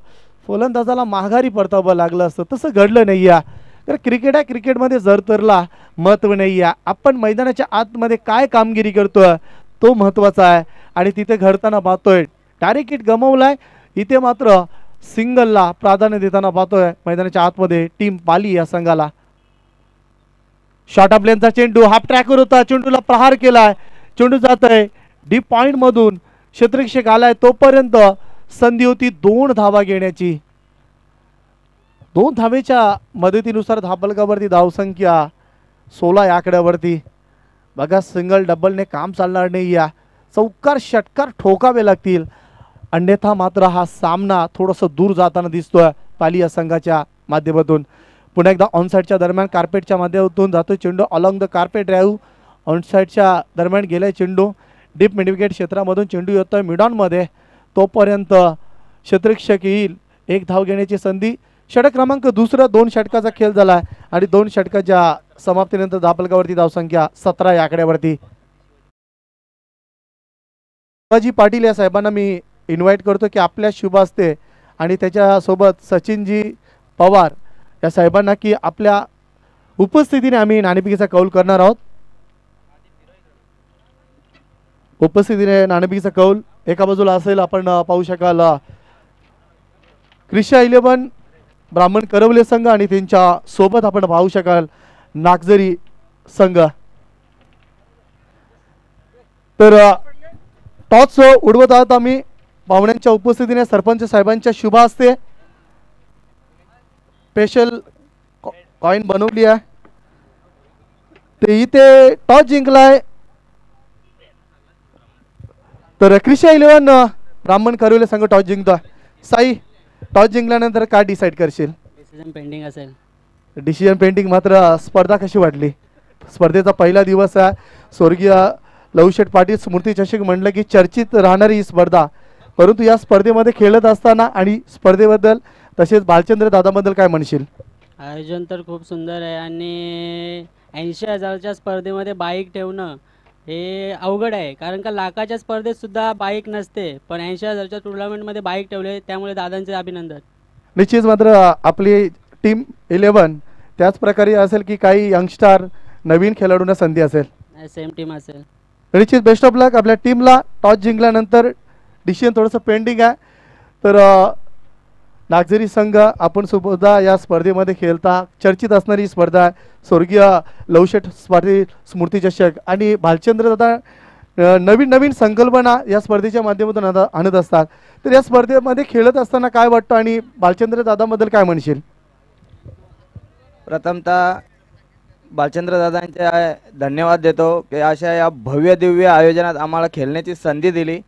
फलंदाजाला माघारी परतावं लागलं असतं. तसं घडलं नाही या. तर क्रिकेट आहे, क्रिकेटमध्ये जर तरला महत्व नाही आहे. आपण मैदानाच्या आतमध्ये काय कामगिरी करतोय तो महत्वाचा आहे आणि तिथे घडताना पाहतोय डायरेक्ट हिट गमावलाय. इथे मात्र सिंगलला प्राधान्य देताना पाहतोय मैदानाच्या आतमध्ये टीम पाली या संघाला. शॉर्ट ऑफ लेनचा चेंडू हाफ ट्रॅकवर होता. चेंडूला प्रहार केलाय. चेंडू जात आहे डीप पॉइंट मधून. क्षेत्ररक्षक आलाय तोपर्यंत संधी होती 2 धावा घेण्याची. 2 धावेच्या मदतीनुसार धापलकावरती धावसंख्या 16 या आकड्यावरती. बघा सिंगल डबलने काम चालणार नाही. या चौकार षटकार ठोकावे लागतील, अन्यथा मात्र हा सामना थोडंसं दूर जाताना दिसतोय पाली या संघाच्या माध्यमातून. पुन्हा एकदा ऑनसाइडच्या दरम्यान कार्पेटच्या माध्यमातून जातो चेंडू. अलॉंग द कार्पेट ड्राईव्ह ऑनसाइडच्या दरम्यान गेलाय चेंडू. डीप मिडविकेट क्षेत्रामधून चेंडू येतोय मिडॉनमध्ये. तोपर्यंत क्षेत्ररक्षक येईल. 1 धाव घेण्याची संधी. षटक क्रमांक दुसरा. 2 षटकाचा खेळ झाला आणि 2 षटकाच्या समाप्तीनंतर धापलकावरती धावसंख्या 17 या आकड्यावरती. शिवाजी पाटील या साहेबांना मी इन्व्हाइट करतो की आपल्या शुभ हस्ते आणि त्याच्यासोबत सचिनजी पवार या साहेबांना की आपल्या उपस्थितीने आम्ही नाणेफेकीचा कौल करणार आहोत. उपस्थितीने नाणेफेकीचा कौल एका बाजूला असेल. आपण पाहू शकाल क्रिशा 11 ब्राह्मण करवले संघ आणि त्यांच्या सोबत आपण पाहू शकाल नागझरी संघ. तर टॉस उडवत आहोत आम्ही पाहुण्यांच्या उपस्थितीने सरपंच साहेबांच्या शुभ हस्ते. स्पेशल कॉइन बनवली आहे. ते इथे टॉस जिंकलाय तर क्रिशा 11 ब्राह्मण करवले संघ टॉस जिंकतो. साई, टॉस जिंकल्यानंतर काय डिसाईड करशील? डिसिजन पेंडिंग असेल. Decision painting. मात्र स्पर्धा कशी वाटली? स्पर्धेचा पहिला दिवस आहे. स्वर्गीय लवशेठ पाटील स्मृती चषक म्हणलं की चर्चित राहणारी ही स्पर्धा, परंतु या स्पर्धेमध्ये खेळत असताना आणि स्पर्धेबद्दल तसेच भालचंद्र दादाबद्दल काय म्हणशील? आयोजन तर खूप सुंदर आहे आणि 80,000च्या स्पर्धेमध्ये बाईक ठेवणं हे अवघड आहे, कारण का लाखाच्या स्पर्धेत सुद्धा बाईक नसते, पण 80,000च्या टुर्नामेंटमध्ये बाईक ठेवले, त्यामुळे दादांचे अभिनंदन. निश्चित. मात्र आपली टीम 11 त्याच प्रकारे असेल की काही यंगस्टार नवीन खेळाडूंना संधी असेल? सेम टीम असेल. निश्चित. बेस्ट ऑफ लक आपल्या टीमला. टॉस जिंकल्यानंतर डिसिजन थोडंसं पेंडिंग आहे. तर नागझरी संघ आपण सुद्धा या स्पर्धेमध्ये खेळता. चर्चित असणारी ही स्पर्धा आहे. स्वर्गीय लवशेठ पाटील स्मृती चषक आणि भालचंद्र दादा नवीन नवीन संकल्पना या स्पर्धेच्या माध्यमातून आणत असतात. तर या स्पर्धेमध्ये खेळत असताना काय वाटतं आणि भालचंद्र दादाबद्दल काय म्हणशील? प्रथमतः भालचंद्र दादांचे धन्यवाद देतो की अशा या भव्य दिव्य आयोजनात आम्हाला खेळण्याची संधी दिली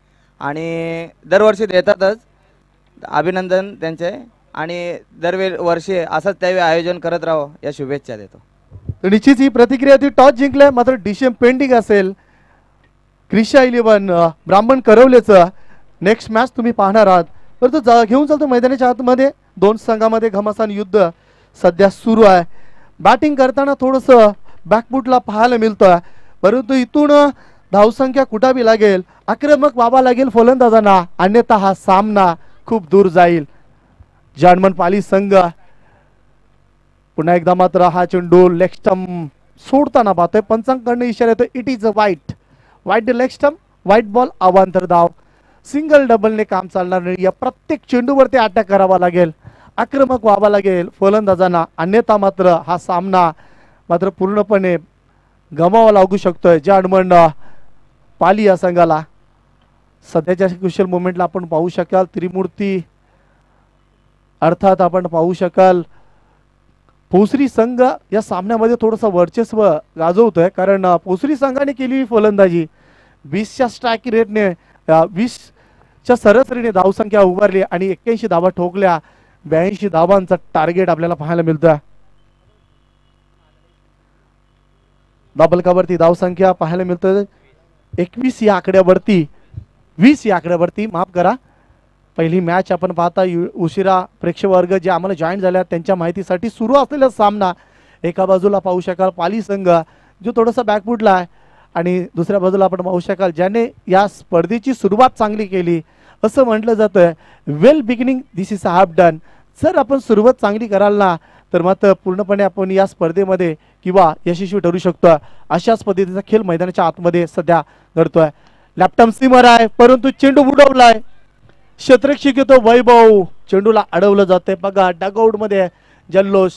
आणि दरवर्षी देतातच. अभिनंदन त्यांचे आणि वर्षी असंच त्यावेळी आयोजन करत राहो या शुभेच्छा देतो. तर निश्चित ही प्रतिक्रिया ती. टॉस जिंकल्या मात्र डिसिजन पेंडिंग असेल. क्रिशा 11 ब्राह्मण करवलेचं नेक्स्ट मॅच तुम्ही पाहणार आहात. तर तो घेऊन चालतो मैदानाच्या आतमध्ये. दोन संघामध्ये घमासान युद्ध सध्या सुरू आहे. बॅटिंग करताना थोडंसं बॅकफुटला पाहायला मिळतं, परंतु इथून धावसंख्या कुठावी लागेल, आक्रमक व्हावा लागेल फलंदाजांना, अन्यथा हा सामना खूप दूर जाईल. जाणमन पाली संघ पुन्हा एकदा मात्र हा चेंडू लेग स्टंप सोडताना पाहतोय. पंचांकडनं इशारा येतो, इट इज अ वाईट लेग स्टंप, व्हाईट बॉल, अवांतर धाव. सिंगल डबलने काम चालणार नाही. या प्रत्येक चेंडूवरती अटॅक करावा लागेल, आक्रमक व्हावा लागेल फलंदाजांना, अन्यथा मात्र हा सामना मात्र पूर्णपणे गमावा लागू शकतोय जाणमन पाली या संघाला. सध्याच्या क्रुशियल मोमेंटला आपण पाहू शकाल त्रिमूर्ती अर्थात आपण पाहू शकाल पोसरी संघ या सामन्यामध्ये थोडंसं वर्चस्व गाजवतोय, कारण पोसरी संघाने केली फलंदाजी 20च्या स्ट्राईक रेटने 20च्या सरासरीने धावसंख्या उभारली आणि 81 धावा ठोकल्या. 82 धावांचा टार्गेट आपल्याला पाहायला मिळतोय. धाबलकावरती धावसंख्या पाहायला मिळतोय 21 या आकड्यावरती, 20 या आकड्यावरती, माफ करा. पहिली मॅच आपण पाहता उशिरा प्रेक्षक वर्ग जे आम्हाला जॉईन झाल्या त्यांच्या माहितीसाठी सुरू असलेला सामना. एका बाजूला पाहू शकाल पाली संघ जो थोडासा बॅकफुटला आहे आणि दुसऱ्या बाजूला आपण पाहू शकाल ज्याने या स्पर्धेची सुरुवात चांगली केली. असं म्हटलं जातं well beginning this is half done. जर आपण सुरुवात चांगली कराल ना तर मात्र पूर्णपणे आपण या स्पर्धेमध्ये किंवा यशस्वी ठरू शकतो. अशाच पद्धतीचा खेळ मैदानाच्या आतमध्ये सध्या घडतोय. लॅपटॉप सीमर आहे परंतु चेंडू बुडवलाय. शतरक्षक येतो वैभव, चेंडूला अडवलं जाते. बघा डगआउट मध्ये जल्लोष.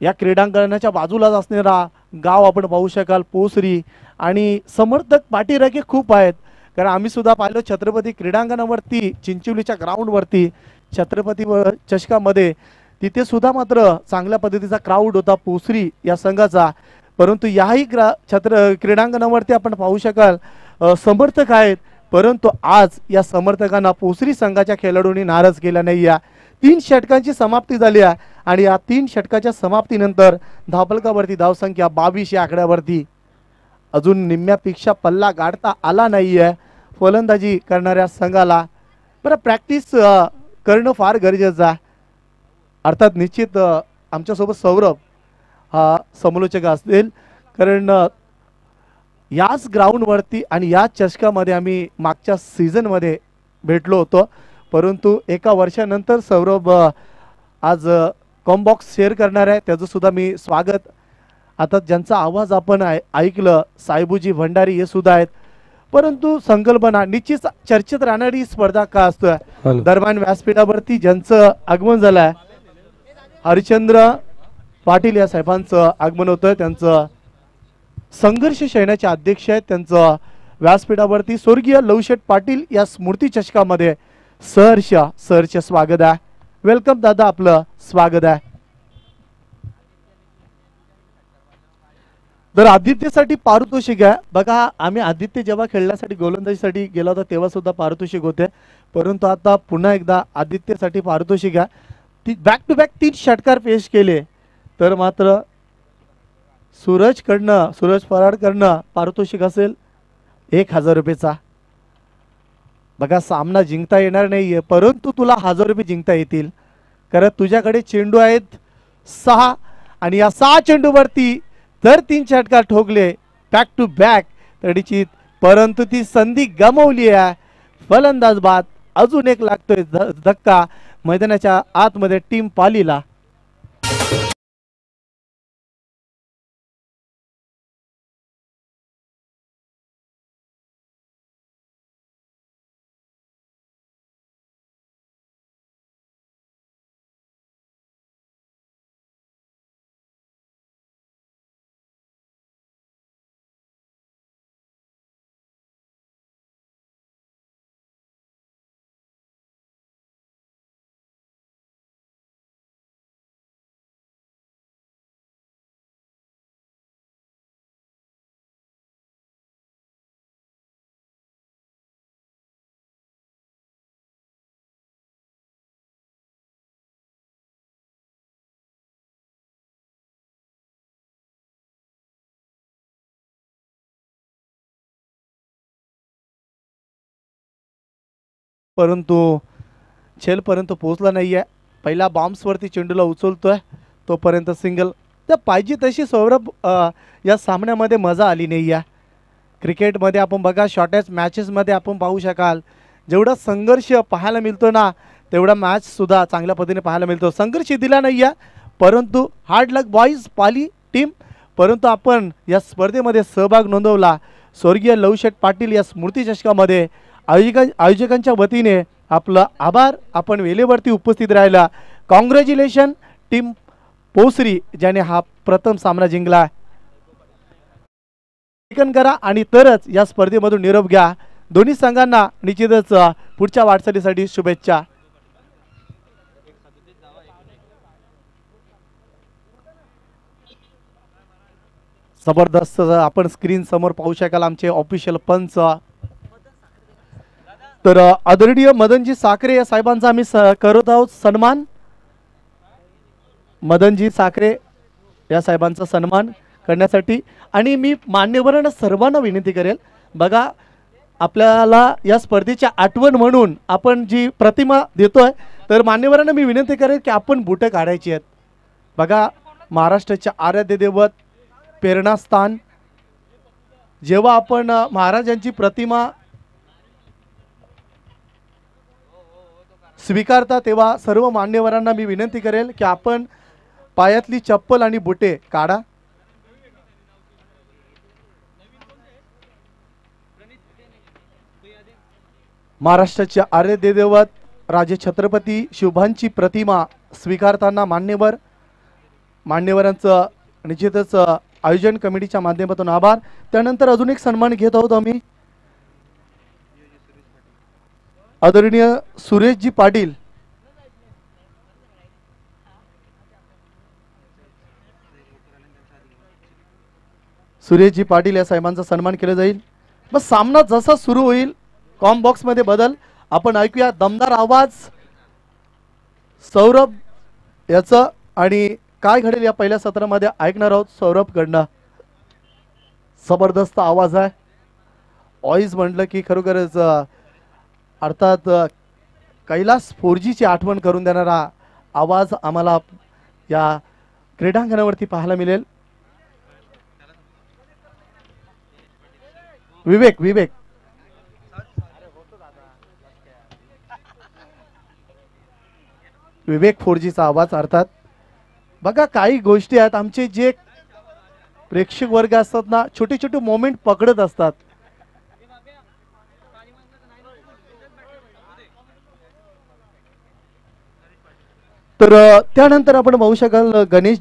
या क्रीडांगणाच्या बाजूलाच असणारा गाव आपण पाहू शकाल पोसरी आणि समर्थक पाठीराखे खूप आहेत, कारण आम्ही सुद्धा पाहिलं छत्रपती क्रीडांगणावरती चिंचोलीच्या ग्राउंडवरती छत्रपती चषकामध्ये तिथे सुद्धा मात्र चांगल्या पद्धतीचा क्राऊड होता पोसरी या संघाचा. परंतु याही क्रीडांगणावरती आपण पाहू शकाल समर्थक आहेत, परंतु आज या समर्थकांना पोसरी संघाच्या खेळाडूंनी नाराज केला नाही. या 3 षटकांची समाप्ती झाली आहे आणि या 3 षटकाच्या समाप्तीनंतर धावफलकावरती धावसंख्या 22 या आकड्यावरती. अजून निम्म्यापेक्षा पल्ला गाठता आला नाहीये फलंदाजी करणाऱ्या संघाला. बरं प्रॅक्टिस करणं फार गरजेचं आहे. अर्थात निश्चित आमच्यासोबत सौरभ हा समालोचक असतील, कारण याच ग्राउंडवरती आणि याच चषकामध्ये आम्ही मागच्या सीझनमध्ये भेटलो होतो, परंतु एका वर्षानंतर सौरभ आज कॉम्बॉक्स शेअर करणार आहे. त्याचं सुद्धा मी स्वागत. आता ज्यांचा आवाज आपण ऐकलं साहेबूजी भंडारी हे सुद्धा आहेत, परंतु संकल्पना निश्चित चर्चेत राहणारी स्पर्धा का असतोय. दरम्यान व्यासपीठावरती ज्यांचं आगमन झालंय हरिचंद्र पाटील या साहेबांचं आगमन होतंय. त्यांचं संघर्ष सैन्याचे अध्यक्ष आहेत. त्यांचं व्यासपीठावरती स्वर्गीय लवशेठ पाटील या स्मृती चषकामध्ये सहर्ष स्वागत आहे. वेलकम दादा, आपलं स्वागत आहे. तर आदित्यसाठी पारितोषिक आहे बघा. आम्ही आदित्य जेव्हा खेळण्यासाठी गोलंदाजीसाठी गेला होता तेव्हा सुद्धा पारितोषिक होते, परंतु आता पुन्हा एकदा आदित्यसाठी पारितोषिक आहे. ती बॅक टू बॅक 3 षटकार पेश केले तर मात्र सूरज पराडकडनं पारितोषिक असेल 1000 रुपयेचा. बघा सामना जिंकता येणार नाहीये, परंतु तुला 1000 रुपये जिंकता येतील, कारण तुझ्याकडे चेंडू आहेत 6 आणि या 6 चेंडूवरती जर 3 षटकार ठोकले बॅक टू बॅक तर निश्चित, परंतु ती संधी गमावली आहे. फलंदाज बाद. अजून एक लागतोय धक्का मैदानाच्या आतमध्ये टीम पालीला. परंतु छेलपर्यंत पोहोचला नाहीये. पहिला बॉम्ब्सवरती चेंडूला उचलतोय तोपर्यंत सिंगल. तर पाहिजे तशी सौरभ या सामन्यामध्ये मजा आली नाही आहे. क्रिकेटमध्ये आपण बघा शॉर्टेस्ट मॅचेसमध्ये आपण पाहू शकाल जेवढा संघर्ष पाहायला मिळतो ना तेवढा मॅचसुद्धा चांगल्या पद्धतीने पाहायला मिळतो. संघर्ष दिला नाही आहे, परंतु हार्ड लक बॉईज पाली टीम. परंतु आपण या स्पर्धेमध्ये सहभाग नोंदवला. स्वर्गीय लवशेठ पाटील या स्मृती चषकामध्ये आयोजकांच्या वतीने आपलं आभार. आपण वेळेवरती उपस्थित राहिला. कॉंग्रॅच्युलेशन टीम पोसरी ज्याने हा प्रथम सामना जिंकला. करा आणि तरच या स्पर्धेमधून निरोप घ्या. दोन्ही संघांना निश्चितच पुढच्या वाटचालीसाठी शुभेच्छा. जबरदस्त आपण स्क्रीन समोर पाहू शकाल आमचे ऑफिशियल पंच. तर आदरणीय मदनजी साखरे या साहेबांचा आम्ही करत आहोत सन्मान. मदनजी साखरे या साहेबांचा सन्मान करण्यासाठी. आणि मी मान्यवरांना सर्वांना विनंती करेल बघा आपल्याला या स्पर्धेची आठवण म्हणून आपण जी प्रतिमा देतोय तर मान्यवरांना मी विनंती करेल की आपण बुटं काढायची आहेत. बघा महाराष्ट्राच्या आराध्य दैवत प्रेरणास्थान जेव्हा आपण महाराजांची प्रतिमा स्वीकारता तेव्हा सर्व मान्यवरांना मी विनंती करेल की आपण पायातली चप्पल आणि बुटे काढा. महाराष्ट्राचे आराध्य दैवत राजे छत्रपती शिवबांची प्रतिमा स्वीकारताना मान्यवरांचं निश्चितच आयोजन कमिटीच्या माध्यमातून आभार. त्यानंतर अजून एक सन्मान घेत आहोत आम्ही. आदरणीय सुरेशजी पाटील या साहेबांचा सन्मान केला जाईल. बस सामना जसा सुरू होईल कॉम बॉक्स मध्ये बदल आपण ऐकूया. दमदार आवाज सौरभ याचं आणि काय घडेल या पहिल्या सत्रामध्ये ऐकणार आहोत सौरभ कडनं. जबरदस्त आवाज आहे. ऑइज म्हटलं की खरोखरच अर्थात कैलास 4G ची आठवण करून देणारा आवाज आम्हाला या क्रीडांगणावरती पाहायला मिळेल. विवेक 4G चा आवाज. अर्थात बघा काही गोष्टी आहेत आमचे जे प्रेक्षक वर्ग असतात ना छोटे छोटे मोमेंट पकडत असतात. तर त्यानंतर आपण पाहू शकाल गणेश